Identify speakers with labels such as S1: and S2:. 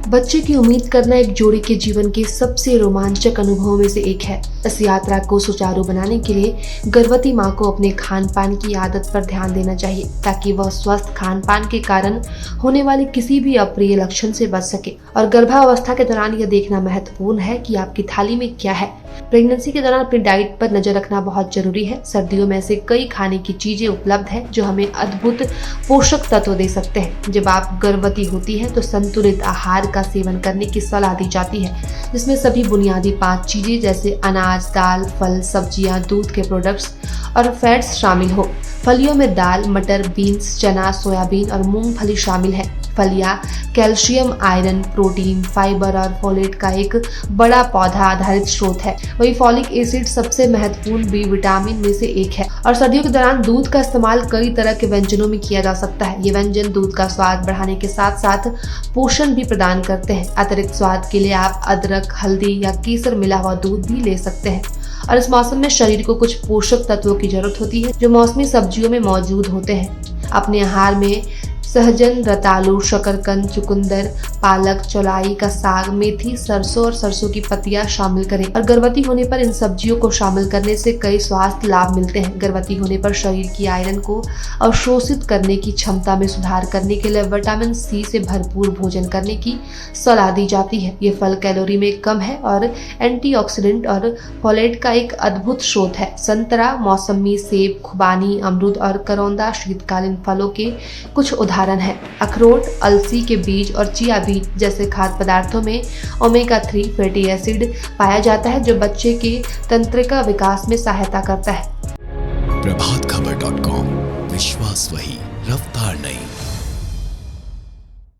S1: बच्चे की उम्मीद करना एक जोड़ी के जीवन के सबसे रोमांचक अनुभवों में से एक है। इस यात्रा को सुचारू बनाने के लिए गर्भवती माँ को अपने खान पान की आदत पर ध्यान देना चाहिए, ताकि वह स्वस्थ खान पान के कारण होने वाले किसी भी अप्रिय लक्षण से बच सके। और गर्भावस्था के दौरान यह देखना महत्वपूर्ण है कि आपकी थाली में क्या है। प्रेगनेंसी के दौरान अपनी डाइट पर नजर रखना बहुत जरूरी है। सर्दियों में ऐसे कई खाने की चीजें उपलब्ध हैं जो हमें अद्भुत पोषक तत्व दे सकते हैं। जब आप गर्भवती होती हैं तो संतुलित आहार का सेवन करने की सलाह दी जाती है, जिसमें सभी बुनियादी 5 चीजें जैसे अनाज, दाल, फल, सब्जियां, दूध के प्रोडक्ट्स और फैट्स शामिल हो। फलियों में दाल, मटर, बीन्स, चना, सोयाबीन और मूंगफली शामिल है। फलियां कैल्शियम, आयरन, प्रोटीन, फाइबर और फोलेट का एक बड़ा पौधा आधारित स्रोत है। वही फॉलिक एसिड सबसे महत्वपूर्ण बी विटामिन में से एक है। और सर्दियों के दौरान दूध का इस्तेमाल कई तरह के व्यंजनों में किया जा सकता है। ये व्यंजन दूध का स्वाद बढ़ाने के साथ साथ पोषण भी प्रदान करते हैं। अतिरिक्त स्वाद के लिए आप अदरक, हल्दी या केसर मिला हुआ दूध भी ले सकते हैं। और इस मौसम में शरीर को कुछ पोषक तत्वों की जरूरत होती है जो मौसमी सब्जियों में मौजूद होते हैं। अपने आहार में सहजन, रतालू, शकरकंद, चुकंदर, पालक, चौलाई का साग, मेथी, सरसों और सरसों की पत्तियां शामिल करें। और गर्भवती होने पर इन सब्जियों को शामिल करने से कई स्वास्थ्य लाभ मिलते हैं। गर्भवती होने पर शरीर की आयरन को अवशोषित करने की क्षमता में सुधार करने के लिए विटामिन सी से भरपूर भोजन करने की सलाह दी जाती है। ये फल कैलोरी में कम है और एंटीऑक्सीडेंट और फोलेट का एक अद्भुत स्रोत है। संतरा, मौसमी, सेब, खुबानी, अमरूद और करौंदा शीतकालीन फलों के कुछ उदाहरण है। अखरोट, अलसी के बीज और चिया बीज जैसे खाद्य पदार्थों में ओमेगा 3 फैटी एसिड पाया जाता है, जो बच्चे के तंत्रिका विकास में सहायता करता है।
S2: प्रभातखबर.com, विश्वास वही, रफ्तार नहीं।